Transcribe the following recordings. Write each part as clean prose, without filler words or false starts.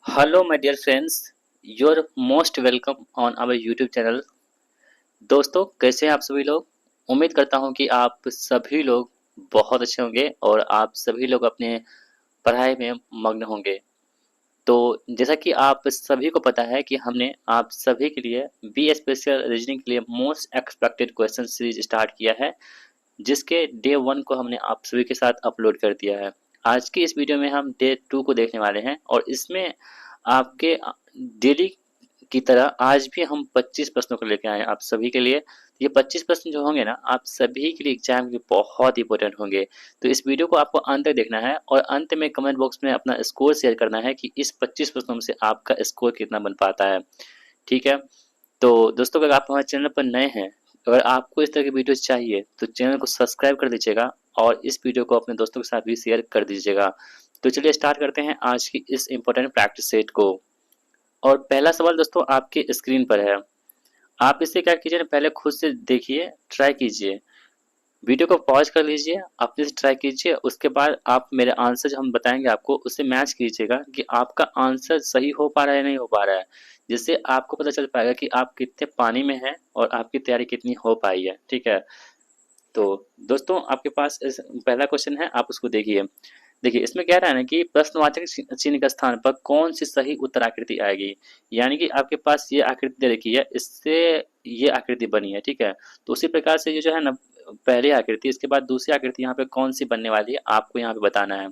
Hello, my dear friends. You're most welcome on our YouTube channel. दोस्तों, कैसे हैं आप सभी लोग? उम्मीद करता हूं कि आप सभी लोग बहुत अच्छे होंगे और आप सभी लोग अपने पढ़ाई में मग्न होंगे। तो जैसा कि आप सभी को पता है कि हमने आप सभी के लिए बी स्पेशल रीजनिंग के लिए most expected question series start किया है, जिसके डे 1 को हमने आप सभी के साथ अपलोड कर दिया है। आज की इस वीडियो में हम डे 2 को देखने वाले हैं और इसमें आपके डेली की तरह आज भी हम 25 प्रश्नों को लेके आए हैं आप सभी के लिए। ये 25 प्रश्न जो होंगे ना आप सभी के लिए एग्जाम के लिए बहुत इंपॉर्टेंट होंगे। तो इस वीडियो को आपको अंत तक देखना है और अंत में कमेंट बॉक्स में अपना स्कोर शेयर करना है कि इस 25 प्रश्नों में से आपका स्कोर कितना बन पाता है। ठीक है? तो दोस्तों, अगर आप हमारे चैनल पर नए हैं, अगर आपको इस तरह की वीडियोस चाहिए तो चैनल को सब्सक्राइब कर दीजिएगा और इस वीडियो को अपने दोस्तों के साथ भी शेयर कर दीजिएगा। तो चलिए स्टार्ट करते हैं आज की इस इम्पोर्टेंट प्रैक्टिस सेट को। और पहला सवाल दोस्तों आपके स्क्रीन पर है। आप इसे क्या कीजिए ना, पहले खुद से देखिए, ट्राई कीजिए, वीडियो को पॉज कर लीजिए, अपने से ट्राई कीजिए, उसके बाद आप मेरे आंसर जो हम बताएंगे आपको उससे मैच कीजिएगा कि आपका आंसर सही हो पा रहा है या नहीं हो पा रहा है, जिससे आपको पता चल पाएगा कि आप कितने पानी में हैं और आपकी तैयारी कितनी हो पाई है। ठीक है? तो दोस्तों, आपके पास पहला क्वेश्चन है, आप उसको देखिए। देखिए, इसमें कह रहा है ना कि प्रश्नवाचक चिन्ह के स्थान पर कौन सी सही उत्तर आकृति आएगी। यानी कि आपके पास ये आकृति दे रखी है, इससे ये आकृति बनी है। ठीक है? तो उसी प्रकार से ये जो है ना, पहली आकृति, इसके बाद दूसरी आकृति यहाँ पे कौन सी बनने वाली है आपको यहाँ पे बताना है।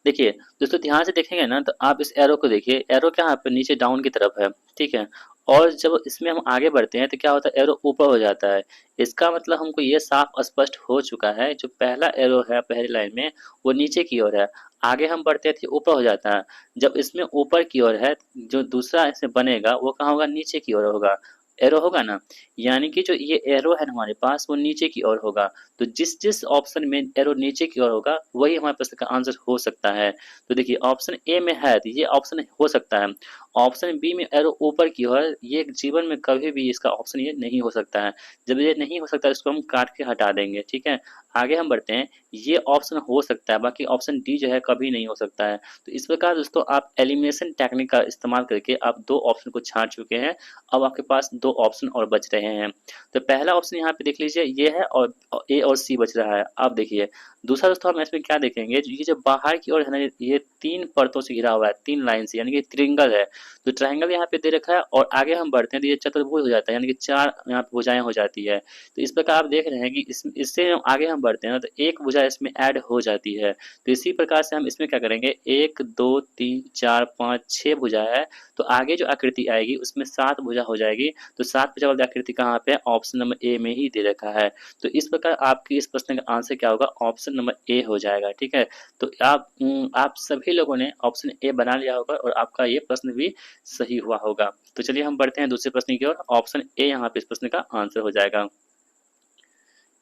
देखिए दोस्तों, ध्यान से देखेंगे ना तो आप इस एरो को देखिए, एरो क्या यहाँ पे नीचे डाउन की तरफ है। ठीक है? और जब इसमें हम आगे बढ़ते हैं तो क्या होता है, एरो ऊपर हो जाता है। इसका मतलब हमको ये साफ स्पष्ट हो चुका है, जो पहला एरो है पहली लाइन में वो नीचे की ओर है। आगे हम बढ़ते हैं तो ऊपर हो जाता है। जब इसमें ऊपर की ओर है, जो दूसरा इसमें बनेगा वो कहाँ होगा, नीचे की ओर होगा। एरो होगा ना, यानी कि जो ये एरो है ना हमारे पास वो नीचे की ओर होगा। तो जिस जिस ऑप्शन में एरो नीचे की ओर होगा वही हमारे प्रश्न का आंसर हो सकता है। तो देखिए, ऑप्शन ए में है तो ये ऑप्शन हो सकता है। ऑप्शन बी में एरो ऊपर की ओर, ये जीवन में कभी भी इसका ऑप्शन ये नहीं हो सकता है। जब ये नहीं हो सकता इसको हम काट के हटा देंगे। ठीक है? आगे हम बढ़ते हैं, ये ऑप्शन हो सकता है, बाकी ऑप्शन डी जो है कभी नहीं हो सकता है। तो इस प्रकार दोस्तों आप एलिमिनेशन टेक्निक का इस्तेमाल करके आप दो ऑप्शन को छांट चुके हैं। अब आपके पास दो ऑप्शन और बच रहे हैं। तो पहला ऑप्शन यहाँ पे देख लीजिए, ये है, और ए और सी बच रहा है। अब देखिए दूसरा दोस्तों, हम इसमें क्या देखेंगे, ये जो बाहर की ओर है ना, ये तीन परतों से घिरा हुआ है, तीन लाइन से, यानी कि ट्रायंगल है। तो ट्रायंगल यहाँ पे दे रखा है और आगे हम बढ़ते हैं तो ये चतुर्भुज हो जाता है, यानी कि चार यहाँ पे भुजाएं हो जाती है। तो इस प्रकार आप देख रहे हैं कि इससे आगे हम बढ़ते हैं तो एक भुजा इसमें ऐड हो जाती है। तो इसी प्रकार से हम इसमें क्या करेंगे, एक दो तीन चार पाँच छः भुजा है, तो आगे जो आकृति आएगी उसमें सात भुजा हो जाएगी। तो सात भुजा वाली आकृति कहाँ पे है, ऑप्शन नंबर ए में ही दे रखा है। तो इस प्रकार आपकी इस प्रश्न का आंसर क्या होगा, ऑप्शन नंबर ए हो जाएगा। ठीक है? तो आप सभी लोगों ने ऑप्शन ए बना लिया होगा और आपका ये प्रश्न भी सही हुआ होगा। तो चलिए हम बढ़ते हैं दूसरे प्रश्न की ओर। ऑप्शन ए यहाँ पे इस प्रश्न का आंसर हो जाएगा।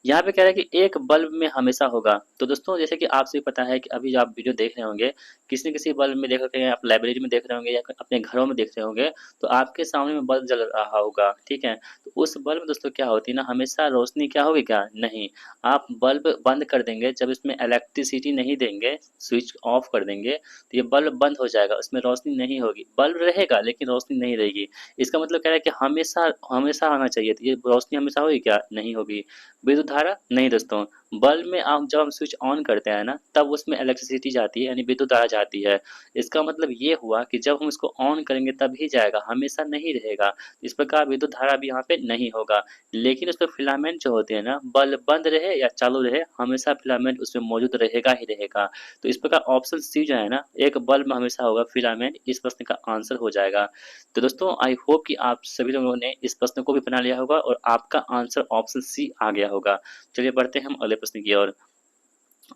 यहाँ पे कह रहा है कि एक बल्ब में हमेशा होगा। तो दोस्तों, जैसे कि आपसे पता है कि अभी जो आप वीडियो देख रहे होंगे, किसी न किसी बल्ब में देख रहे हैं, आप लाइब्रेरी में देख रहे होंगे या अपने घरों में देख रहे होंगे, तो आपके सामने में बल्ब जल रहा होगा। ठीक है? तो उस बल्ब में दोस्तों क्या होती है ना, हमेशा रोशनी क्या होगी, क्या नहीं। आप बल्ब बंद कर देंगे, जब इसमें इलेक्ट्रिसिटी नहीं देंगे, स्विच ऑफ कर देंगे, तो ये बल्ब बंद हो जाएगा, उसमें रोशनी नहीं होगी। बल्ब रहेगा लेकिन रोशनी नहीं रहेगी। इसका मतलब कह रहा है कि हमेशा हमेशा आना चाहिए, तो ये रोशनी हमेशा होगी क्या, नहीं होगी। विद्युत धारा नहीं दोस्तों, बल्ब में आप जब हम स्विच ऑन करते हैं ना तब उसमें इलेक्ट्रिसिटी जाती है, यानी विद्युत धारा जाती है। इसका मतलब ये हुआ कि जब हम इसको ऑन करेंगे तभी जाएगा, हमेशा नहीं रहेगा। इस प्रकार विद्युत धारा भी यहाँ पे नहीं होगा। लेकिन उसमें फिलामेंट जो होते हैं ना, बल्ब बंद रहे या चालू रहे, हमेशा फिलामेंट उसमें मौजूद रहेगा ही रहेगा। तो इस प्रकार ऑप्शन सी जो है ना, एक बल्ब में हमेशा होगा फिलामेंट, इस प्रश्न का आंसर हो जाएगा। तो दोस्तों, आई होप कि आप सभी लोगों ने इस प्रश्न को भी बना लिया होगा और आपका आंसर ऑप्शन सी आ गया होगा। चलिए बढ़ते हैं हम अगले प्रश्न की ओर।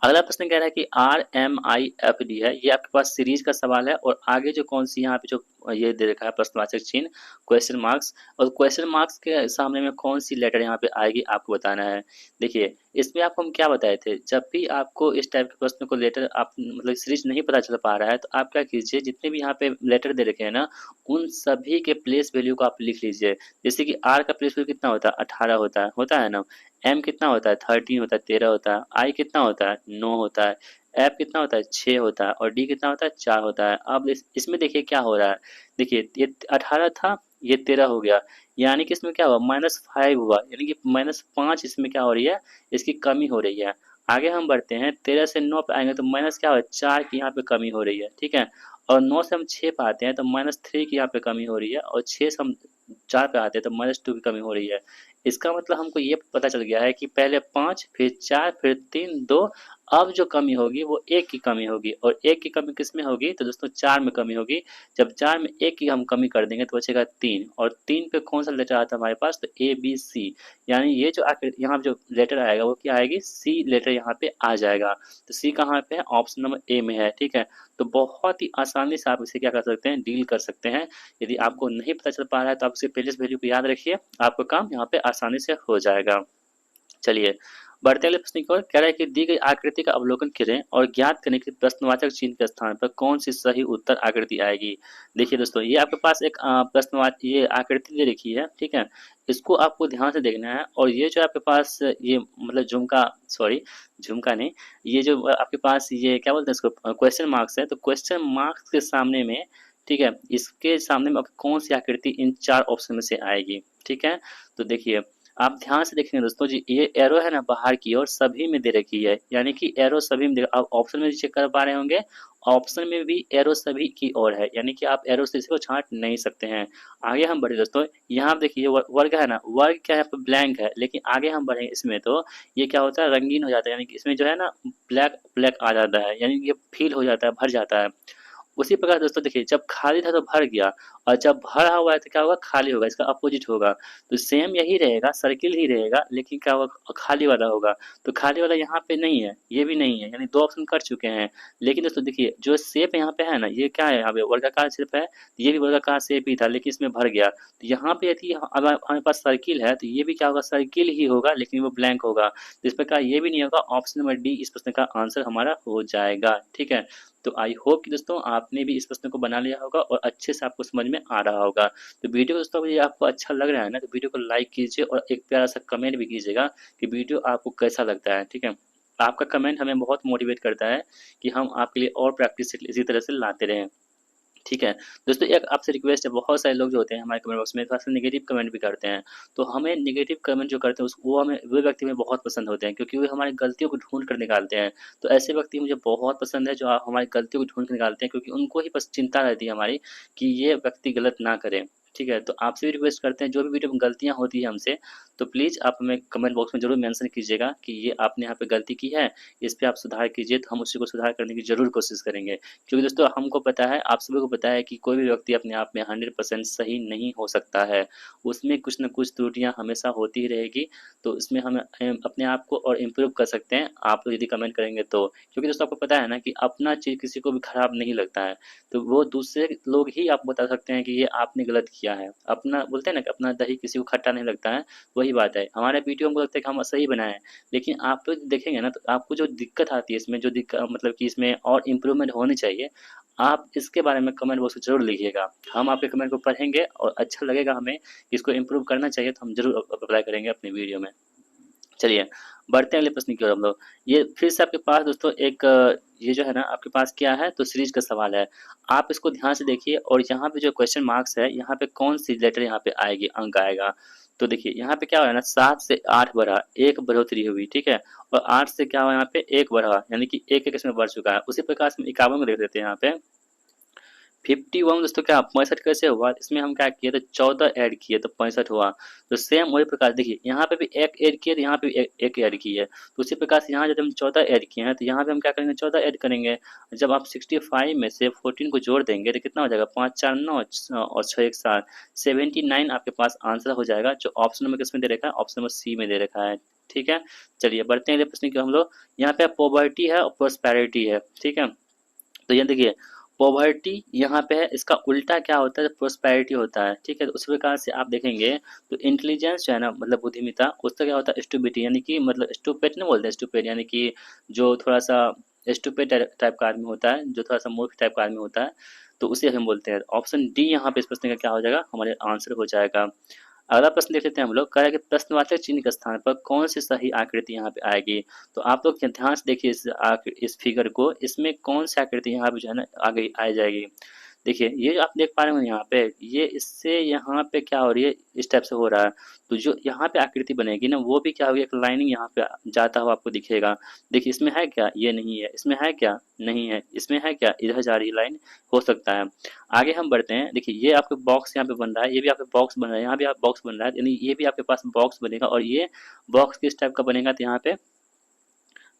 अगला प्रश्न कह रहा है कि RMIFD है, ये आपके पास सीरीज का सवाल है और आगे जो कौन सी यहाँ पे जो ये दे रखा है प्रश्नवाचक चिन्ह, क्वेश्चन मार्क्स, और क्वेश्चन मार्क्स के सामने में कौन सी लेटर यहाँ पे आएगी आपको बताना है। देखिए, इसमें आपको हम क्या बताए थे, जब भी आपको इस टाइप के प्रश्न को लेटर आप मतलब सीरीज नहीं पता चल पा रहा है तो आप क्या कीजिए, जितने भी यहाँ पे लेटर दे रखे हैं ना, उन सभी के प्लेस वैल्यू को आप लिख लीजिए। जैसे कि आर का प्लेस वैल्यू कितना होता है, 18 होता है ना। एम कितना होता है, 13 होता है, 13 होता है। आई कितना होता है, 9 होता है। एफ कितना होता है 6 होता है और डी कितना होता है 4 होता है। अब इसमें देखिए क्या हो रहा है, देखिए ये 18 था, ये 13 हो गया, यानी कि इसमें क्या हुआ -5 हुआ, यानी कि -5 इसमें क्या हो रही है, इसकी कमी हो रही है। आगे हम बढ़ते हैं, 13 से 9 पे आएंगे तो माइनस क्या हो 4 की यहाँ पे कमी हो रही है, ठीक है। और 9 से हम 6 पे आते हैं तो -3 की यहाँ पे कमी हो रही है और 6 से हम 4 पे आते हैं तो -2 की कमी हो रही है। इसका मतलब हमको ये पता चल गया है कि पहले 5 फिर 4 फिर 3 2, अब जो कमी होगी वो 1 की कमी होगी और 1 की कमी किस में होगी तो दोस्तों 4 में कमी होगी। जब 4 में 1 की हम कमी कर देंगे तो बचेगा 3 और 3 पे कौन सा लेटर आता है हमारे पास तो ए बी सी, यानी ये जो आखिर यहाँ जो लेटर आएगा वो क्या आएगी सी लेटर यहाँ पे आ जाएगा। तो सी कहाँ पे है ऑप्शन नंबर ए में है, ठीक है। तो बहुत ही आसानी से आप इसे क्या कर सकते हैं डील कर सकते हैं। यदि आपको नहीं पता चल पा रहा है तो आप उसके प्लेलिस्ट वैल्यू को याद रखिए, आपका काम यहाँ पे आसानी से हो जाएगा। चलिए बढ़ते अगले प्रश्न की ओर। कह रहा है कि दी गई आकृति का अवलोकन करें और ज्ञात करें कि प्रश्नवाचक चिन्ह के स्थान पर कौन सी सही उत्तर आकृति आएगी। देखिए दोस्तों ये आपके पास एक प्रश्नवाचक ये आकृति दे रखी है, ठीक है। इसको आपको ध्यान से देखना है और ये जो आपके पास ये मतलब झुमका, सॉरी झुमका नहीं, ये जो आपके पास ये क्या बोलते हैं इसको क्वेश्चन मार्क्स है, तो क्वेश्चन मार्क्स के सामने में, ठीक है, इसके सामने में कौन सी आकृति इन 4 ऑप्शन में से आएगी, ठीक है। तो देखिए आप ध्यान से देखेंगे दोस्तों जी, ये एरो है ना बाहर की ओर सभी में दे रखी है, यानी कि एरो सभी में दे, आप ऑप्शन में चेक कर पा रहे होंगे, ऑप्शन में भी एरो सभी की ओर है, यानी कि आप एरो से इसको छांट नहीं सकते हैं। आगे हम बढ़े दोस्तों, यहाँ आप देखिए वर्ग है ना, वर्ग क्या है यहाँ पे ब्लैंक है, लेकिन आगे हम बढ़े इसमें तो ये क्या होता है रंगीन हो जाता है, यानी कि इसमें जो है ना ब्लैक ब्लैक आ जाता है, यानी कि ये फील हो जाता है, भर जाता है। उसी प्रकार दोस्तों देखिए जब खाली था तो भर गया और जब भरा हुआ है तो क्या होगा खाली होगा, इसका अपोजिट होगा। तो सेम यही रहेगा, सर्किल ही रहेगा, लेकिन क्या होगा खाली वाला होगा। तो खाली वाला यहाँ पे नहीं है, ये भी नहीं है, यानी 2 ऑप्शन कर चुके हैं। लेकिन दोस्तों देखिए जो शेप यहाँ पे है ना, ये क्या है यहाँ पे वर्गाकार शेप है, ये भी वर्गाकार शेप ही था लेकिन इसमें भर गया। तो यहाँ पे यदि अब हमारे पास सर्किल है तो ये भी क्या होगा सर्किल ही होगा, लेकिन वो ब्लैंक होगा। तो इस प्रकार ये भी नहीं होगा, ऑप्शन नंबर डी इस प्रश्न का आंसर हमारा हो जाएगा, ठीक है। तो आई होप कि दोस्तों आपने भी इस प्रश्न को बना लिया होगा और अच्छे से आपको समझ में आ रहा होगा। तो वीडियो दोस्तों अगर ये आपको अच्छा लग रहा है ना तो वीडियो को लाइक कीजिए और एक प्यारा सा कमेंट भी कीजिएगा कि वीडियो आपको कैसा लगता है, ठीक है। आपका कमेंट हमें बहुत मोटिवेट करता है कि हम आपके लिए और प्रैक्टिस इसी तरह से लाते रहें, ठीक है। दोस्तों एक आपसे रिक्वेस्ट है, बहुत सारे लोग जो होते हैं हमारे कमेंट बॉक्स में थोड़ा-सा नेगेटिव कमेंट भी करते हैं। तो हमें नेगेटिव कमेंट जो करते हैं उस वो हमें वो व्यक्ति हमें बहुत पसंद होते हैं क्योंकि वो हमारी गलतियों को ढूँढ कर निकालते हैं। तो ऐसे व्यक्ति मुझे बहुत पसंद है जो हमारी गलतियों को ढूँढ के निकालते हैं, क्योंकि उनको ही बस चिंता रहती है हमारी कि ये व्यक्ति गलत ना करे, ठीक है। तो आपसे भी रिक्वेस्ट करते हैं जो भी वीडियो में गलतियाँ होती है हमसे, तो प्लीज़ आप हमें कमेंट बॉक्स में ज़रूर मेंशन कीजिएगा कि ये आपने यहाँ पे गलती की है, इस पे आप सुधार कीजिए, तो हम उसी को सुधार करने की ज़रूर कोशिश करेंगे। क्योंकि दोस्तों हमको पता है, आप सभी को पता है कि कोई भी व्यक्ति अपने आप में 100% सही नहीं हो सकता है। उसमें कुछ न कुछ त्रुटियाँ हमेशा होती ही रहेगी, तो इसमें हम अपने आप को और इम्प्रूव कर सकते हैं, आप लोग यदि कमेंट करेंगे तो। क्योंकि दोस्तों आपको पता है ना कि अपना चीज़ किसी को भी खराब नहीं लगता है, तो वो दूसरे लोग ही आपको बता सकते हैं कि ये आपने गलत किया है। अपना बोलते हैं ना कि अपना दही किसी को खट्टा नहीं लगता है, वही बात है। हमारा वीडियो हमको लगता है कि हम सही बनाए हैं, लेकिन आप लोग देखेंगे ना तो आपको जो दिक्कत आती है इसमें, जो मतलब कि इसमें और इम्प्रूवमेंट होनी चाहिए, आप इसके बारे में कमेंट बॉक्स में ज़रूर लिखिएगा। हम आपके कमेंट को पढ़ेंगे और अच्छा लगेगा हमें कि इसको इम्प्रूव करना चाहिए तो हम ज़रूर अप्लाई करेंगे अपनी वीडियो में। चलिए बढ़ते हैं अगले प्रश्न की ओर हम लोग। ये फिर से आपके पास दोस्तों एक ये जो है ना आपके पास क्या है तो सीरीज का सवाल है। आप इसको ध्यान से देखिए और यहाँ पे जो क्वेश्चन मार्क्स है यहाँ पे कौन सी लेटर यहाँ पे आएगी, अंक आएगा। तो देखिए यहाँ पे क्या हुआ है ना 7 से 8 बढ़ा, 1 बढ़ोतरी हुई, ठीक है। और 8 से क्या हुआ यहाँ पे 1 बढ़ा, यानी कि 1 इसमें बढ़ चुका है। उसी प्रकार से 51 में देख देते हैं यहाँ पे 51 दोस्तों क्या 65 कैसे हुआ, इसमें हम क्या किए तो 14 ऐड किए तो 65 हुआ। तो सेम वही प्रकार देखिए यहाँ पे भी एक ऐड किए तो यहाँ पे भी एक ऐड किए, तो उसी प्रकार से यहाँ जब हम 14 ऐड किए हैं तो यहाँ पे हम क्या करेंगे 14 ऐड करेंगे। जब आप 65 में से 14 को जोड़ देंगे तो कितना हो जाएगा 5 4 9 और 6 1 7, 79 आपके पास आंसर हो जाएगा, जो ऑप्शन नंबर किसमें दे रखा है, ऑप्शन नंबर सी में दे रखा है, ठीक है। चलिए बढ़ते हैं अगले प्रश्न की। हम लोग यहाँ पे पॉवर्टी है और प्रोस्पेरिटी है, ठीक है। तो ये देखिए पॉवर्टी यहाँ पे है, इसका उल्टा क्या होता है प्रोस्पेरिटी होता है, ठीक है। तो उस प्रकार से आप देखेंगे तो इंटेलिजेंस जो है ना मतलब बुद्धिमत्ता, उसका क्या होता है स्टूपिडिटी, यानी कि मतलब स्टूपिड नहीं बोलते, स्टूपिड यानी कि जो थोड़ा सा स्टूपिड टाइप का आदमी होता है, जो थोड़ा सा मूर्ख टाइप का आदमी होता है, तो उसे हम बोलते हैं। ऑप्शन डी यहाँ पे इस प्रश्न का क्या हो जाएगा हमारे आंसर हो जाएगा। अगला प्रश्न देख लेते हैं हम लोग। कह रहा है कि प्रश्नवाचक चिन्ह के स्थान पर कौन सी सही आकृति यहाँ पे आएगी। तो आप लोग ध्यान से देखिए इस फिगर को, इसमें कौन सी आकृति यहाँ पे जो है ना आगे आ जाएगी। देखिए ये जो आप देख पा रहे हो यहाँ पे, ये इससे यहाँ पे क्या हो रही है, इस टाइप से हो रहा है। तो जो यहाँ पे आकृति बनेगी ना, वो भी क्या होगी, एक लाइनिंग यहाँ पे जाता हुआ आपको दिखेगा। देखिए इसमें है क्या, ये नहीं है, इसमें है क्या, नहीं है, इसमें है क्या, इधर जा रही लाइन, हो सकता है। आगे हम बढ़ते हैं। देखिए ये आपके बॉक्स यहाँ पे बन रहा है, ये भी आपके बॉक्स बन रहा है, यहाँ भी आप बॉक्स बन रहा है, यानी ये भी आपके पास बॉक्स बनेगा। और ये बॉक्स किस टाइप का बनेगा, तो यहाँ पे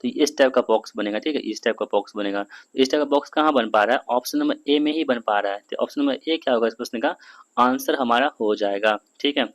तो इस टाइप का बॉक्स बनेगा। ठीक है, इस टाइप का बॉक्स बनेगा। तो इस टाइप का बॉक्स कहाँ बन पा रहा है, ऑप्शन नंबर ए में ही बन पा रहा है। तो ऑप्शन नंबर ए क्या होगा इस प्रश्न का आंसर हमारा हो जाएगा। ठीक है,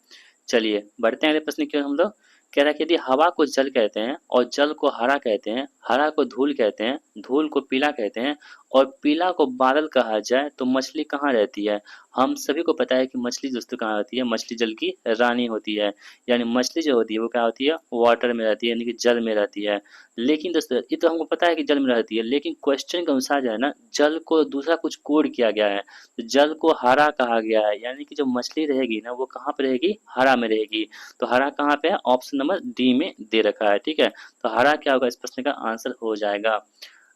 चलिए बढ़ते हैं अगले प्रश्न की ओर हम लोग। कह रहा है कि यदि हवा को जल कहते हैं और जल को हरा कहते हैं, हरा को धूल कहते हैं, धूल को पीला कहते हैं और पीला को बादल कहा जाए तो मछली कहाँ रहती है। हम सभी को पता है कि मछली दोस्तों कहाँ होती है, मछली जल की रानी होती है। यानी मछली जो होती है वो क्या होती है, वाटर में रहती है, यानी कि जल में रहती है। लेकिन दोस्तों ये तो हमको पता है कि जल में रहती है, लेकिन क्वेश्चन के अनुसार जो है ना, जल को दूसरा कुछ कोड किया गया है। तो जल को हरा कहा गया है, यानी कि जो मछली रहेगी ना वो कहाँ पे रहेगी, हरा में रहेगी। तो हरा कहाँ पे है, ऑप्शन नंबर डी में दे रखा है। ठीक है, तो हरा क्या होगा इस प्रश्न का आंसर हो जाएगा।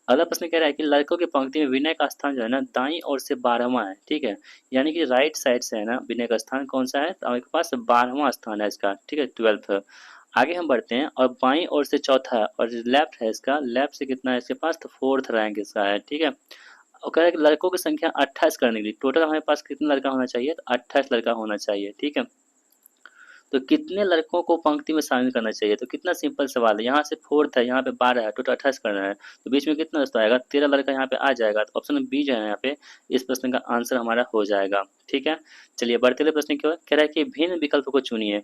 अगला प्रश्न कह रहा है कि लड़कों की पंक्ति में विनय का स्थान जो है ना दाईं ओर से 12वां है। ठीक है, यानी कि राइट साइड से है ना विनय का स्थान कौन सा है, तो आपके पास 12वां स्थान है इसका। ठीक है, 12th। आगे हम बढ़ते हैं और बाईं ओर से चौथा है और लेफ्ट है इसका, लेफ्ट से कितना है इसके पास, तो 4th रैंक इसका है। ठीक है, और कह रहा है कि लड़कों की संख्या 28 करने के लिए टोटल हमारे पास कितना लड़का होना चाहिए, तो 28 लड़का होना चाहिए। ठीक है, तो कितने लड़कों को पंक्ति में शामिल करना चाहिए, तो कितना सिंपल सवाल है। यहाँ से 4th है, यहाँ पे 12 है, टोटल 28 करना है, तो बीच में कितना दोस्तों आएगा, 13 लड़का यहाँ पे आ जाएगा। तो ऑप्शन बी जो है यहाँ पे इस प्रश्न का आंसर हमारा हो जाएगा। ठीक है, चलिए बढ़ते हुए प्रश्न की ओर। कह रहा है कि भिन्न विकल्प को चुनिए।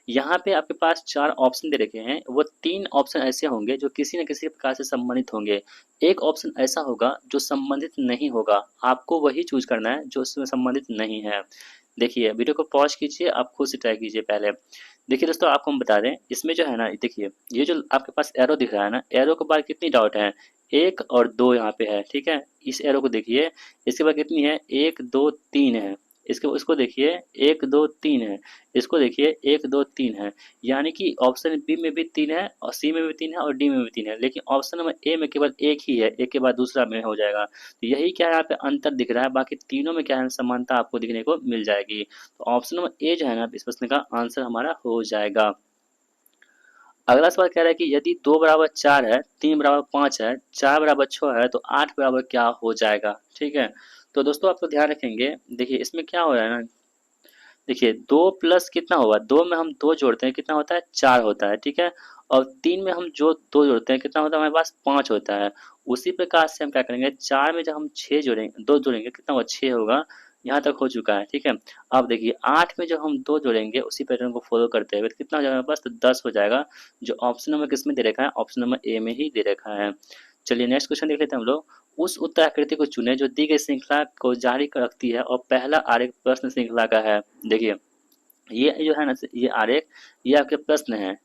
यहाँ पे आपके पास 4 ऑप्शन दे रखे हैं, वो 3 ऑप्शन ऐसे होंगे जो किसी न किसी प्रकार से संबंधित होंगे। एक ऑप्शन ऐसा होगा जो संबंधित नहीं होगा, आपको वही चूज करना है जो उसमें संबंधित नहीं है। देखिए वीडियो को पॉज कीजिए, आप खुद से ट्राई कीजिए पहले। देखिए दोस्तों आपको हम बता दें, इसमें जो है ना, देखिए ये जो आपके पास एरो दिख रहा है ना, एरो के बाद कितनी डॉट है, 1 और 2 यहाँ पे है। ठीक है, इस एरो को देखिए, इसके बाद कितनी है, 1 2 3 है। इसको देखिए, 1 2 3 है। इसको देखिए, 1 2 3 है। यानी कि ऑप्शन बी में भी 3 है और सी में भी 3 है और डी में भी 3 है, लेकिन ऑप्शन नंबर ए में केवल एक ही है, एक के बाद दूसरा में हो जाएगा। तो यही क्या है, यहाँ पे अंतर दिख रहा है, बाकी तीनों में क्या है, समानता आपको दिखने को मिल जाएगी। तो ऑप्शन नंबर ए जो है ना इस प्रश्न का आंसर हमारा हो जाएगा। अगला सवाल कह रहा है कि यदि 2 बराबर 4 है, 3 बराबर 5 है, 4 बराबर 6 है तो 8 बराबर क्या हो जाएगा। ठीक है, तो दोस्तों आप तो ध्यान रखेंगे। देखिए इसमें क्या हो रहा है ना, देखिए 2 प्लस कितना होगा, 2 में हम 2 जोड़ते हैं कितना होता है, 4 होता है। ठीक है, और 3 में हम जो 2 जोड़ते हैं कितना होता है, हमारे पास 5 होता है। उसी प्रकार से हम क्या करेंगे, 4 में जब हम 6 जोड़ेंगे, 2 जोड़ेंगे कितना होगा, 6 होगा। यहाँ तक हो चुका है। ठीक है, अब देखिए 8 में जब हम 2 जोड़ेंगे उसी पैटर्न को फॉलो करते हुए तो कितना हो जाएगा हमारे पास, तो 10 हो जाएगा। जो ऑप्शन नंबर किस में दे रखा है, ऑप्शन नंबर ए में ही दे रखा है। चलिए नेक्स्ट क्वेश्चन देख लेते हैं हम लोग। उस उत्तर आकृति को चुने जो दी गई श्रृंखला को जारी रखती है और पहला आरेख प्रश्न श्रृंखला का है। देखिए ये जो है ना, ये आरेख, ये आपके प्रश्न हैं।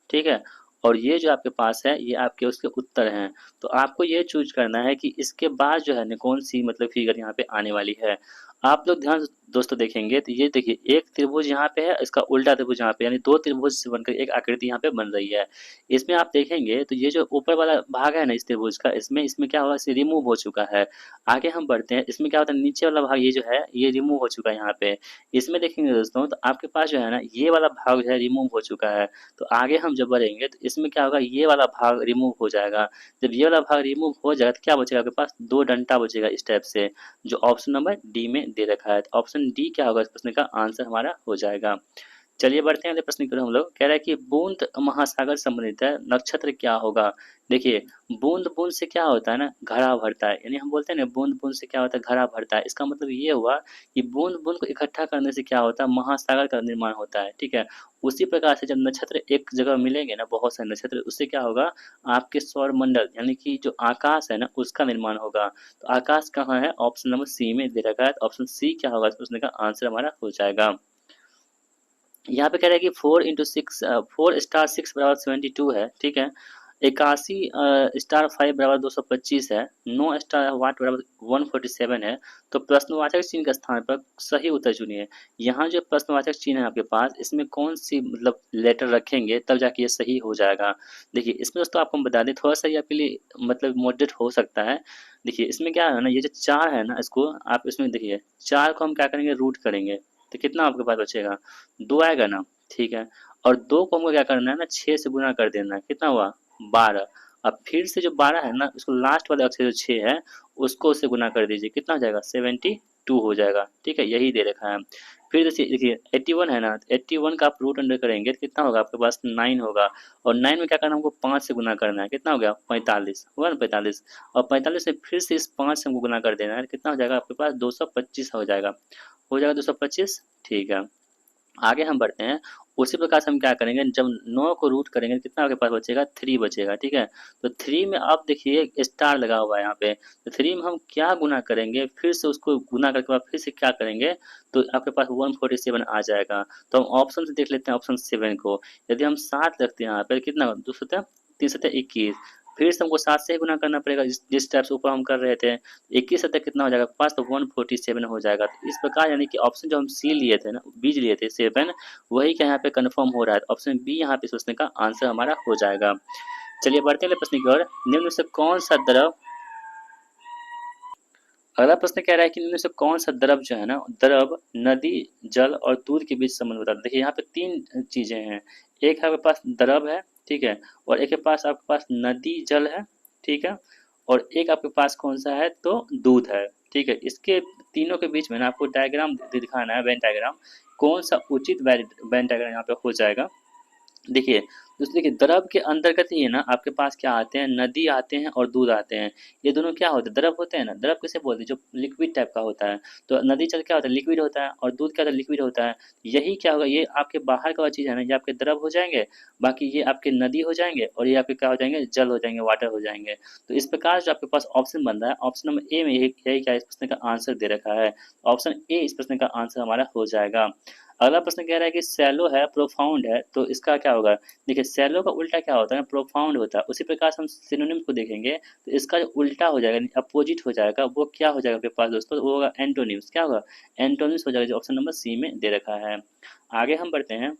ठीक है, और ये जो आपके पास है ये आपके उसके उत्तर हैं। तो आपको ये चूज करना है कि इसके बाद जो है ना कौन सी मतलब फिगर यहाँ पे आने वाली है। आप लोग ध्यान से दोस्तों देखेंगे तो ये देखिए, एक त्रिभुज यहाँ पे है, इसका उल्टा त्रिभुज यहाँ पे, यानी 2 त्रिभुज से बनकर एक आकृति यहाँ पे बन रही है। इसमें आप देखेंगे तो ये जो ऊपर वाला भाग है ना इस त्रिभुज का, इसमें क्या होगा, इसे रिमूव हो चुका है। आगे हम बढ़ते हैं, इसमें क्या होता है, नीचे वाला भाग ये जो है ये रिमूव हो चुका है यहाँ पे। इसमें देखेंगे दोस्तों तो आपके पास जो है ना ये वाला भाग जो है रिमूव हो चुका है। तो आगे हम जब बढ़ेंगे तो इसमें क्या होगा, ये वाला भाग रिमूव हो जाएगा। जब ये वाला भाग रिमूव हो जाएगा तो क्या बचेगा आपके पास, 2 डंडा बचेगा इस टाइप से, जो ऑप्शन नंबर डी में दे रखा है। तो ऑप्शन डी क्या होगा इस प्रश्न का आंसर हमारा हो जाएगा। चलिए बढ़ते हैं अगले प्रश्न की ओर हम लोग। कह रहा है कि बूंद महासागर संबंधित है, नक्षत्र क्या होगा। देखिए बूंद बूंद से क्या होता है ना, घड़ा भरता है, यानी हम बोलते हैं ना बूंद बूंद से क्या होता है, घड़ा भरता है। इसका मतलब ये हुआ कि बूंद बूंद को इकट्ठा करने से क्या होता है, महासागर का निर्माण होता है। ठीक है, उसी प्रकार से जब नक्षत्र एक जगह मिलेंगे ना, बहुत सारे नक्षत्र, उससे क्या होगा, आपके सौर मंडल यानी कि जो आकाश है ना उसका निर्माण होगा। तो आकाश कहाँ है, ऑप्शन नंबर सी में दे रखा है। तो ऑप्शन सी क्या होगा इस प्रश्न का आंसर हमारा हो जाएगा। यहाँ पे कह रहा है कि 4 × 6 4 * 6 = 72 है। ठीक है, 81 स्टार 5 बराबर 225 है, 9 स्टार वाट बराबर 147 है। तो प्रश्नवाचक चिन्ह के स्थान पर सही उत्तर चुनिए। यहाँ जो प्रश्नवाचक चिन्ह है आपके पास, इसमें कौन सी मतलब लेटर रखेंगे तब जाके ये सही हो जाएगा। देखिए इसमें दोस्तों आपको हम बता दें, थोड़ा सा ये आपके लिए मतलब मॉडरेट हो सकता है। देखिए इसमें क्या है ना, ये जो 4 है ना, इसको आप इसमें देखिए 4 को हम क्या करेंगे, रूट करेंगे तो कितना आपके पास बचेगा, 2 आएगा ना, ठीक है। और 2 को हमको क्या करना है ना, 6 से गुना कर देना है, कितना हुआ 12। अब फिर से जो 12 है ना, उसको लास्ट वाले अक्षर जो 6 है उसको उससे गुना कर दीजिए, कितना हो जाएगा 72 हो जाएगा, ठीक है, यही दे रखा है। फिर देखिए 81 है ना, 81 का आप रूट अंडर करेंगे तो कितना होगा आपके पास 9 होगा। और 9 में क्या करना है, हमको 5 से गुना करना है, कितना हो गया 45 हुआ ना 45। और 45 से फिर से इस 5 से हमको गुना कर देना है, कितना हो जाएगा आपके पास 225 हो जाएगा 225, ठीक है। आगे हम बढ़ते हैं। उसी प्रकार से हम क्या करेंगे, जब 9 को रूट करेंगे तो कितना आपके पास बचेगा 3 बचेगा, ठीक है। तो 3 में अब देखिए स्टार लगा हुआ है यहाँ पे, तो 3 में हम क्या गुना करेंगे, फिर से उसको गुना करके बाद फिर से क्या करेंगे, तो आपके पास 147 आ जाएगा। तो हम ऑप्शन से देख लेते हैं, ऑप्शन 7 को। यदि हम 7 रखते हैं यहाँ पे, कितना 2 7 3 7 21, फिर से हमको 7 से ही गुना करना पड़ेगा, जिस टाइप से ऊपर हम कर रहे थे। 21 तक कितना हो जाएगा पास, तो 147 हो जाएगा। तो इस प्रकार यानी कि ऑप्शन जो हम सी लिए थे ना, बीज लिए थे 7, वही क्या यहाँ पे कंफर्म हो रहा है। ऑप्शन बी यहाँ पे सोचने का आंसर हमारा हो जाएगा। चलिए बढ़ते हैं अगले प्रश्न की ओर। निम्न में से कौन सा द्रव, अगला प्रश्न कह रहा है कि इनमें से कौन सा द्रव जो है ना, द्रव नदी जल और दूध के बीच संबंध बताता है। देखिए यहाँ पे 3 चीजें हैं, एक है आपके पास द्रव है, ठीक है, और एक के पास आपके पास नदी जल है, ठीक है, और एक आपके पास कौन सा है, तो दूध है, ठीक है। इसके तीनों के बीच में ना आपको डायग्राम दिखाना है, वेन डायग्राम। कौन सा उचित वेन डायग्राम यहाँ पे हो जाएगा। देखिए दोस्तों, देखिए द्रव के अंतर्गत ही है ना आपके पास क्या आते हैं, नदी आते हैं और दूध आते हैं। ये दोनों क्या होते हैं, द्रव होते हैं ना। द्रव किसे बोलते हैं, जो लिक्विड टाइप का होता है। तो नदी जल क्या होता है, लिक्विड होता है, और दूध क्या होता है, लिक्विड होता है। यही क्या होगा, ये आपके बाहर का चीज़ है ना, ये आपके द्रव हो जाएंगे, बाकी ये आपके नदी हो जाएंगे, और ये आपके क्या हो जाएंगे, जल हो जाएंगे, वाटर हो जाएंगे। तो इस प्रकार जो आपके पास ऑप्शन बन रहा है, ऑप्शन नंबर ए में यही क्या इस प्रश्न का आंसर दे रखा है। ऑप्शन ए इस प्रश्न का आंसर हमारा हो जाएगा। अगला प्रश्न कह रहा है कि सैलो है प्रोफाउंड है, तो इसका क्या होगा। देखिए सैलो का उल्टा क्या होता है, प्रोफाउंड होता है। उसी प्रकार से हम सिनोनिम को देखेंगे तो इसका जो उल्टा हो जाएगा, अपोजिट हो जाएगा, वो क्या हो जाएगा आपके पास दोस्तों, वो होगा एंटोनिम्स। क्या होगा, एंटोनिम्स हो जाएगा, जो ऑप्शन नंबर सी में दे रखा है। आगे हम बढ़ते हैं।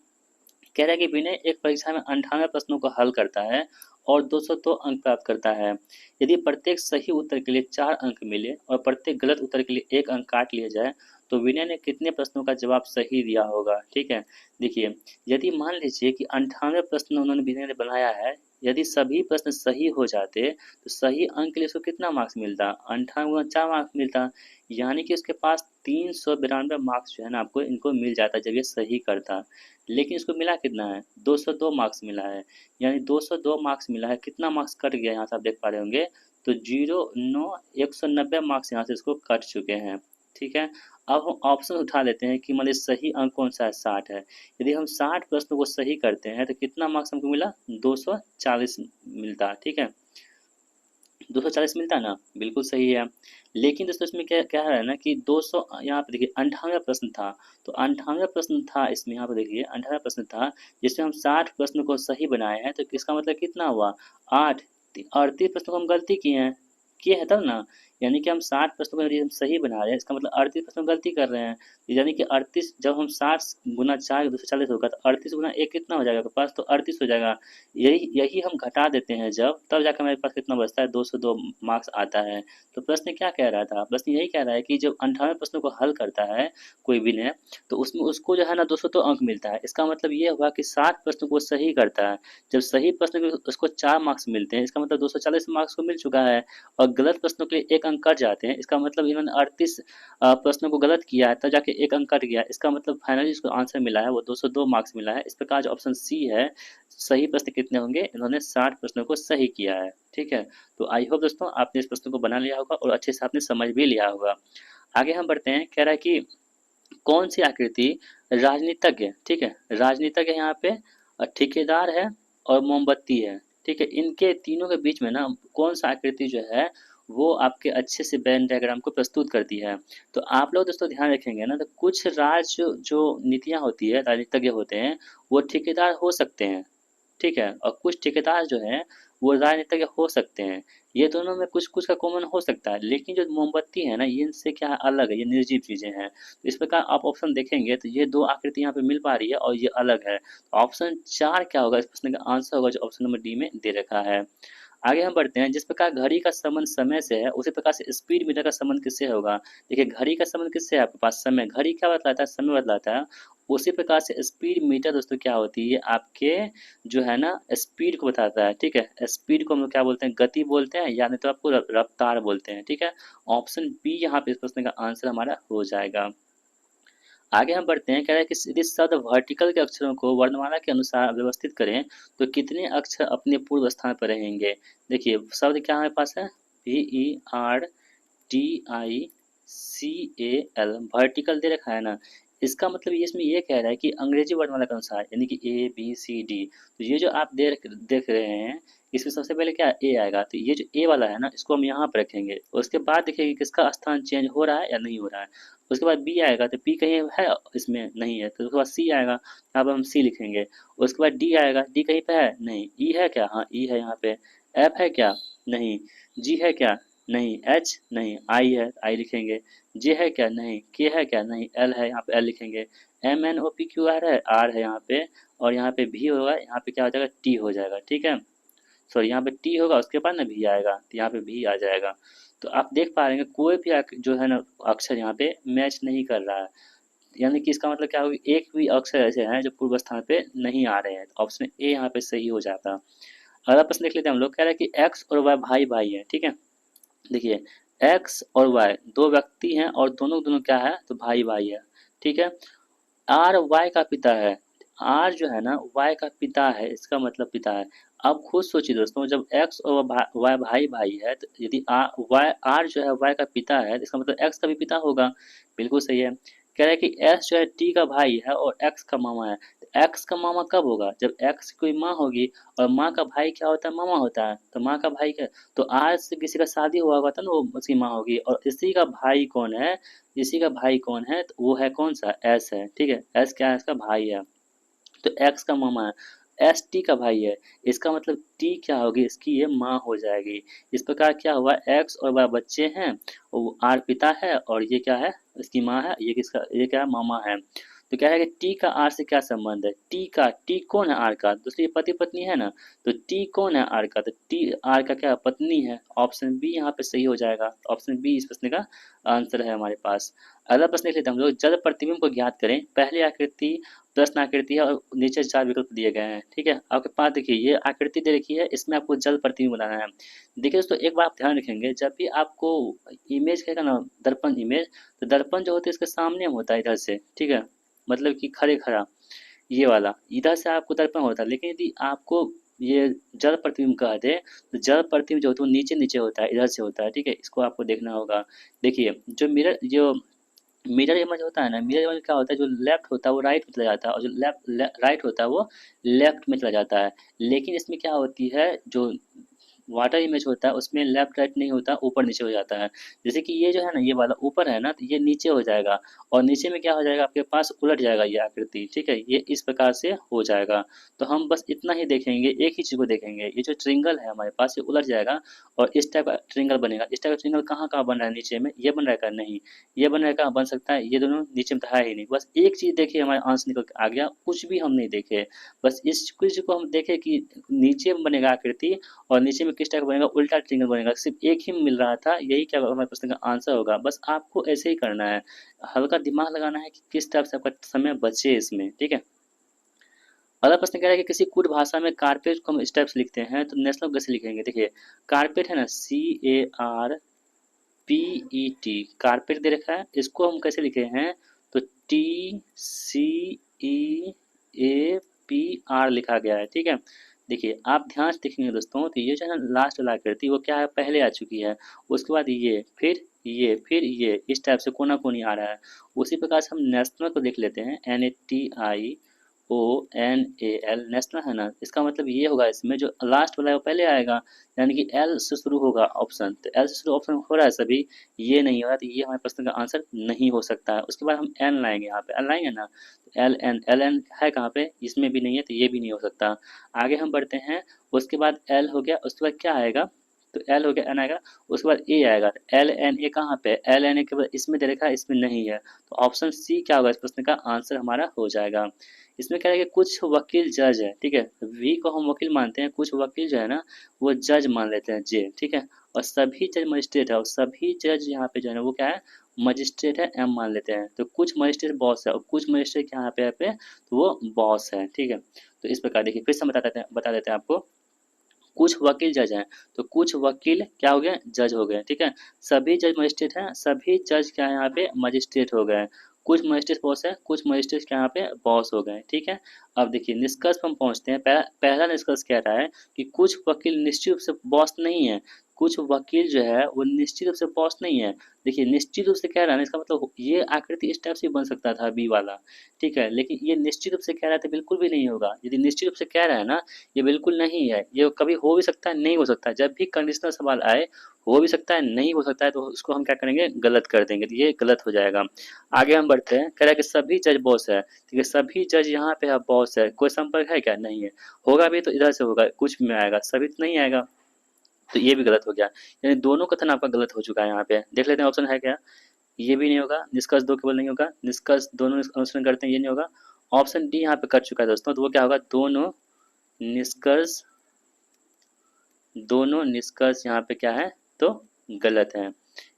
कह रहा है कि विनय एक परीक्षा में 98 प्रश्नों को हल करता है और 202 अंक प्राप्त करता है। यदि प्रत्येक सही उत्तर के लिए 4 अंक मिले और प्रत्येक गलत उत्तर के लिए 1 अंक काट लिया जाए, तो विनय ने कितने प्रश्नों का जवाब सही दिया होगा। ठीक है, देखिए यदि मान लीजिए कि 98 प्रश्न उन्होंने विनय ने बनाया है, यदि सभी प्रश्न सही हो जाते तो सही अंक के लिए उसको कितना मार्क्स मिलता, 98 4 मार्क्स मिलता। यानी कि उसके पास 392 मार्क्स जो है ना आपको इनको मिल जाता जब ये सही करता। लेकिन इसको मिला कितना है, 202 मार्क्स मिला है। यानी 202 मार्क्स मिला है, कितना मार्क्स कट गया यहाँ से आप देख पा रहे होंगे, तो 190 मार्क्स यहाँ से इसको कट चुके हैं। ठीक है, अब हम ऑप्शन उठा लेते हैं कि मतलब सही अंक कौन सा है, 60 है। यदि हम 60 प्रश्नों को सही करते हैं तो कितना मार्क्स हमको मिला, 240 मिलता। ठीक है, 240 मिलता है ना, बिल्कुल सही है। लेकिन दोस्तों इसमें क्या क्या है ना कि 200 यहाँ पे देखिए 98 प्रश्न था, तो 98 प्रश्न था इसमें, यहाँ पे देखिए 98 प्रश्न था, जिसमें हम 60 प्रश्न को सही बनाए हैं, तो इसका मतलब कितना हुआ 8, 38 प्रश्नों को हम गलती किए हैं तब ना। यानी कि हम 60 प्रश्नों को यदि हम सही बना रहे हैं, इसका मतलब 38 प्रश्नों को गलती कर रहे हैं। यानी कि 38 जब हम 60 गुना 4 240 होगा, तो 38 गुना 1 कितना हो जाएगा आपके पास, तो 38 हो जाएगा। यही यही हम घटा देते हैं जब, तब जाकर हमारे पास कितना बचता है, 202 मार्क्स आता है। तो प्रश्न क्या कह रहा था, प्रश्न यही कह रहा है कि जब 98 प्रश्नों को हल करता है कोई विनय, तो उसमें उसको जो है ना 202 अंक मिलता है। इसका मतलब ये हुआ कि 60 प्रश्नों को सही करता है, जब सही प्रश्न के उसको 4 मार्क्स मिलते हैं, इसका मतलब 240 मार्क्स को मिल चुका है। और गलत प्रश्नों के लिए 1 अंक कट जाते हैं, इसका मतलब इन्होंने 38 प्रश्नों को गलत किया है, तब जाके 1 अंक कट गया। इसका मतलब फाइनली इसको आंसर मिला है वो 202 मार्क्स मिला है। इस प्रकार जो ऑप्शन सी है, सही प्रश्न कितने होंगे, इन्होंने 60 प्रश्नों को सही किया है। ठीक है, तो आई होप दोस्तों आपने इस प्रश्न को बना लिया होगा और अच्छे से आपने समझ भी लिया होगा। आगे हम बढ़ते हैं। कह रहा है कि कौन सी आकृति राजनीतिज्ञ, ठीक है, राजनीतिज्ञ यहाँ पे ठेकेदार है और मोमबत्ती है। ठीक है, इनके तीनों के बीच में ना कौन सा आकृति जो है वो आपके अच्छे से वेन डायग्राम को प्रस्तुत करती है। तो आप लोग दोस्तों ध्यान रखेंगे ना, तो कुछ जो नीतियाँ होती है, राजनीतिज्ञ होते हैं वो ठेकेदार हो सकते हैं, ठीक है, और कुछ ठेकेदार जो हैं वो राजनेता हो सकते हैं। ये दोनों में कुछ कुछ का कॉमन हो सकता है, लेकिन जो मोमबत्ती है ना ये इनसे क्या है अलग है, ये निर्जीव चीज़ें हैं। तो इस प्रकार आप ऑप्शन देखेंगे तो ये दो आकृति यहाँ पे मिल पा रही है और ये अलग है। ऑप्शन 4 क्या होगा, इस प्रश्न का आंसर होगा जो ऑप्शन नंबर डी में दे रखा है। आगे हम बढ़ते हैं, जिस प्रकार घड़ी का संबंध समय से है उसी प्रकार से स्पीड मीटर का संबंध किससे होगा। देखिए घड़ी का संबंध किससे है, आपके पास समय, घड़ी क्या बतलाता है, समय बतलाता है। उसी प्रकार से स्पीड मीटर दोस्तों क्या होती है, आपके जो है ना स्पीड को बताता है। ठीक है, स्पीड को हम लोग क्या बोलते हैं, गति बोलते हैं, या नहीं तो आपको रफ्तार बोलते हैं। ठीक है, ऑप्शन बी यहाँ पे इस प्रश्न का आंसर हमारा हो जाएगा। आगे हम बढ़ते हैं, कह रहा है कि यदि शब्द वर्टिकल के अक्षरों को वर्णमाला के अनुसार व्यवस्थित करें तो कितने अक्षर अपने पूर्व स्थान पर रहेंगे। देखिए शब्द क्या हमारे पास है, VERTICAL, वर्टिकल दे रखा है ना। इसका मतलब ये इसमें ये कह रहा है कि अंग्रेजी वर्णमाला के अनुसार, यानी कि ABCD। तो ये जो आप देख रहे हैं, इसमें सबसे पहले क्या ए आएगा, तो ये जो ए वाला है ना इसको हम यहाँ पर रखेंगे। उसके बाद देखिए कि किसका स्थान चेंज हो रहा है या नहीं हो रहा है। उसके बाद बी आएगा, तो बी कहीं है इसमें नहीं है, तो उसके बाद सी आएगा, यहाँ पर हम सी लिखेंगे। उसके बाद डी आएगा, डी कहीं पे है नहीं, ई है क्या, हाँ ई है यहाँ पे। एफ है क्या, नहीं। जी है क्या, नहीं। एच नहीं, आई है, आई लिखेंगे। जे है क्या, नहीं। के है क्या, नहीं। एल है, यहाँ पे एल लिखेंगे। MNOPQR है, आर है यहाँ पे, और यहाँ पे भी होगा, यहाँ पे क्या हो जाएगा, टी हो जाएगा। ठीक है, सॉरी यहाँ पे टी होगा, उसके बाद ना भी आएगा, तो यहाँ पे भी आ जाएगा। तो आप देख पा रहे हैं कोई भी जो है ना अक्षर यहाँ पे मैच नहीं कर रहा है, यानी कि इसका मतलब क्या होगा, एक भी अक्षर ऐसे हैं जो पूर्व स्थान पे नहीं आ रहे हैं। ऑप्शन ए यहाँ पे सही हो जाता। अगला प्रश्न देख लेते हैं हम लोग, कह रहा है कि एक्स और वाई भाई भाई है। ठीक है, देखिए एक्स और वाई दो व्यक्ति हैं और दोनों दोनों क्या है, तो भाई भाई है। ठीक है, आर वाई का पिता है, आर जो है ना वाई का पिता है, इसका मतलब पिता है। आप खुद सोचिए दोस्तों, जब एक्स और वाई भाई भाई है, तो यदि वाई आर जो है वाई का पिता है, तो इसका मतलब एक्स का भी पिता होगा। बिल्कुल सही है। कह रहा है कि एस जो है टी का भाई है और एक्स का मामा है। तो एक्स का मामा कब होगा, जब एक्स की कोई माँ होगी, और माँ का भाई क्या होता है, मामा होता है। तो माँ का भाई क्या, तो आर से किसी का शादी हुआ होगा, तो ना वो उसकी माँ होगी, और इसी का भाई कौन है, इसी का भाई कौन है, तो वो है कौन सा, एस है। ठीक है, एस क्या है, इसका भाई है। तो एक्स का मामा है, एस टी का भाई है, इसका मतलब टी क्या होगी, इसकी ये माँ हो जाएगी। इस प्रकार क्या हुआ, एक्स और वाई बच्चे हैं, और आर पिता है, और ये क्या है, इसकी माँ है, ये किसका, ये क्या है, मामा है। तो क्या है कि टी का आर से क्या संबंध है, टी कौन है, आर का, दूसरी पति पत्नी है ना। तो टी कौन है, आर का, तो टी आर का क्या पत्नी है। ऑप्शन बी यहाँ पे सही हो जाएगा। ऑप्शन बी इस प्रश्न का आंसर है हमारे पास। अगला प्रश्न देख लेते हैं हम लोग, जल प्रतिबिंब को ज्ञात करें। पहली आकृति प्रश्न आकृति है और नीचे 4 विकल्प दिए गए हैं। ठीक है, आपके पास देखिए ये आकृति दे रखी है, इसमें आपको जल प्रतिबिंब बनाना है। देखिए दोस्तों एक बात आप ध्यान रखेंगे, जब भी आपको इमेज कहेगा ना, दर्पण इमेज, तो दर्पण जो होता है इसके सामने होता है इधर से। ठीक है, मतलब कि खड़े खड़ा, ये वाला इधर से आपको दर्पण होता है। लेकिन यदि आपको ये जल प्रतिबिंब कह दे, तो जल प्रतिबिंब जो होता है वो नीचे नीचे होता है, इधर से होता है। ठीक है, इसको आपको देखना होगा। देखिए जो मिरर इमेज होता है ना, मिरर इमेज क्या होता है, जो लेफ्ट होता है वो राइट में चला जाता है, और जो राइट होता है वो लेफ्ट में चला जाता है। लेकिन इसमें क्या होती है, जो वाटर इमेज होता है उसमें लेफ्ट राइट नहीं होता, ऊपर नीचे हो जाता है। जैसे कि ये जो है ना, ये वाला ऊपर है ना, तो ये नीचे हो जाएगा, और नीचे में क्या हो जाएगा, आपके पास उलट जाएगा ये आकृति। ठीक है, ये इस प्रकार से हो जाएगा। तो हम बस इतना ही देखेंगे, एक ही चीज़ को देखेंगे, ये जो ट्रिंगल है हमारे पास ये उलट जाएगा, और इस टाइप का ट्रिंगल बनेगा। इस टाइप का ट्रिंगल कहाँ कहाँ बन रहा है, नीचे में ये बन रहा है क्या, नहीं। ये बन रहा है कहाँ, बन सकता है, ये दोनों नीचे में तो है ही नहीं। बस एक चीज़ देखिए, हमारे आंसर निकल के आ गया, कुछ भी हम नहीं देखे। बस इस कुछ को हम देखें कि नीचे में बनेगा आकृति, और नीचे में किस टाइप का बनेगा, उल्टा ट्रिंगल बनेगा। सिर्फ एक ही मिल रहा था, यही क्या हमारे प्रश्न का आंसर होगा। बस आपको ऐसे ही करना है, हल्का दिमाग लगाना है कि किस टाइप से आपका समय बचे इसमें। ठीक है, अगला प्रश्न कह रहा है कि किसी कुट भाषा में कारपेट को हम इस टाइप से लिखते हैं, तो नेशनल कैसे लिखेंगे। देखिए कारपेट है ना, CARPET, कारपेट दे रखा है, इसको हम कैसे लिखे हैं, तो TCEAPR लिखा गया है। ठीक है, देखिए आप ध्यान से देखेंगे दोस्तों, तो ये जो है ना लास्ट वाला आकृति वो क्या है, पहले आ चुकी है। उसके बाद ये, फिर ये इस टाइप से कोना कोनी आ रहा है। उसी प्रकार से हम नेशनल को देख लेते हैं, NATI NAL नेशनल है ना, इसका मतलब ये होगा इसमें जो लास्ट वाला है वो पहले आएगा, यानी कि एल से शुरू होगा ऑप्शन, तो एल से शुरू ऑप्शन हो रहा है सभी, ये नहीं हो रहा, तो ये हमारे प्रश्न का आंसर नहीं हो सकता है। उसके बाद हम एन लाएंगे, यहाँ पे एन लाएंगे ना, तो एल एन है कहाँ पे, इसमें भी नहीं है, तो ये भी नहीं हो सकता। आगे हम बढ़ते हैं, उसके बाद एल हो गया, उसके बाद क्या आएगा, तो एल हो गया, एन आएगा, उसके बाद ए आएगा, एल एन ए कहाँ पे, एल एन ए के बाद इसमें दे रखा है, इसमें नहीं है, तो ऑप्शन सी क्या होगा इस प्रश्न का आंसर हमारा हो जाएगा। इसमें क्या है कि कुछ वकील जज है, ठीक है, वी को हम वकील मानते हैं, कुछ वकील जो है ना वो जज मान लेते हैं, जे, ठीक है, और सभी जज मजिस्ट्रेट है, और सभी जज यहाँ पे जो है ना वो क्या है, मजिस्ट्रेट है, एम मान लेते हैं, तो कुछ मजिस्ट्रेट बॉस है और कुछ मजिस्ट्रेट यहाँ पे तो वो बॉस है, ठीक है। तो इस प्रकार देखिए फिर से बता देते हैं आपको, कुछ वकील जज हैं, तो कुछ वकील क्या हो गए, जज हो गए, ठीक है, सभी जज मजिस्ट्रेट हैं, सभी जज क्या है यहाँ पे मजिस्ट्रेट हो गए, कुछ मजिस्ट्रेट बॉस है, कुछ मजिस्ट्रेट क्या यहाँ पे बॉस हो गए, ठीक है। अब देखिए निष्कर्ष पर हम पहुंचते हैं, पहला निष्कर्ष कह रहा है कि कुछ वकील निश्चित रूप से बॉस नहीं है, कुछ वकील जो है वो निश्चित रूप से बॉस नहीं है। देखिए निश्चित रूप से कह रहा है ना, इसका मतलब ये आकृति इस टाइप से बन सकता था बी वाला, ठीक है, लेकिन ये निश्चित रूप से कह रहा है तो बिल्कुल भी नहीं होगा। यदि निश्चित रूप से कह रहा है ना, ये बिल्कुल नहीं है, ये कभी हो भी सकता है, नहीं हो सकता है, जब भी कंडीशनल सवाल आए हो भी सकता है, नहीं हो सकता है, तो उसको हम क्या करेंगे, गलत कर देंगे, तो ये गलत हो जाएगा। आगे हम बढ़ते हैं, कह रहा है कि सभी जज बॉस है, ठीक है, सभी जज यहाँ पे बॉस है, कोई संपर्क है क्या, नहीं है, होगा भी तो इधर से होगा, कुछ में आएगा, सभी तो नहीं आएगा, तो ये भी गलत हो गया, यानी दोनों कथन आपका गलत हो चुका है। यहाँ पे देख लेते हैं ऑप्शन है क्या, ये भी नहीं होगा, निष्कर्ष दो केवल नहीं होगा, निष्कर्ष दोनों अनुसरण करते हैं, ये नहीं होगा, ऑप्शन डी यहाँ पे कट चुका है दोस्तों, तो वो क्या होगा, निष्कर्ष दोनों निष्कर्ष यहाँ पे क्या है, तो गलत है,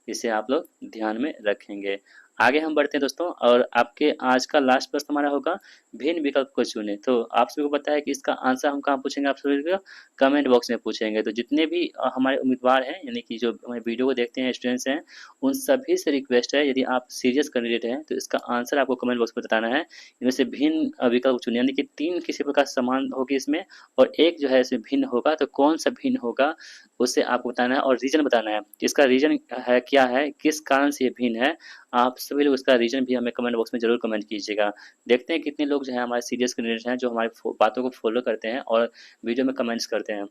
इसे आप लोग ध्यान में रखेंगे। आगे हम बढ़ते हैं दोस्तों, और आपके आज का लास्ट प्रश्न हमारा होगा, भिन्न विकल्प को चुने। तो आप सभी को पता है कि इसका आंसर हम कहाँ पूछेंगे, आप सभी को कमेंट बॉक्स में पूछेंगे। तो जितने भी हमारे उम्मीदवार हैं, यानी कि जो हमारे वीडियो को देखते हैं स्टूडेंट्स हैं, उन सभी से रिक्वेस्ट है, यदि आप सीरियस कैंडिडेट हैं तो इसका आंसर आपको कमेंट बॉक्स में बताना है। इनमें से भिन्न विकल्प चुने, यानी कि 3 किसी प्रकार समान होगी इसमें, और एक जो है इसमें भिन्न होगा, तो कौन सा भिन्न होगा उसे आपको बताना है, और रीजन बताना है, इसका रीजन है क्या है, किस कारण से ये भिन्न है। आप सभी लोग इसका रीजन भी हमें कमेंट बॉक्स में जरूर कमेंट कीजिएगा। देखते हैं कितने लोग जो है हमारे सीरियस कैंडिडेट हैं, जो हमारी बातों को फॉलो करते हैं और वीडियो में कमेंट्स करते हैं।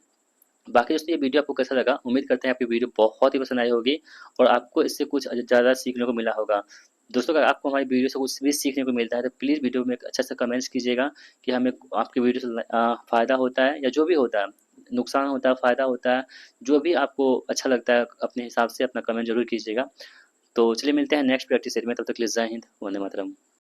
बाकी दोस्तों ये वीडियो आपको कैसा लगा, उम्मीद करते हैं आपकी वीडियो बहुत ही पसंद आई होगी और आपको इससे कुछ ज़्यादा सीखने को मिला होगा। दोस्तों अगर आपको हमारी वीडियो से कुछ भी सीखने को मिलता है तो प्लीज़ वीडियो में अच्छा सा कमेंट्स कीजिएगा कि हमें आपकी वीडियो से फ़ायदा होता है या जो भी होता है, नुकसान होता है, फ़ायदा होता है, जो भी आपको अच्छा लगता है अपने हिसाब से अपना कमेंट जरूर कीजिएगा। तो चलिए मिलते हैं नेक्स्ट प्रैक्टिस सेट में, तब तक के लिए जय हिंद, वंदे मातरम।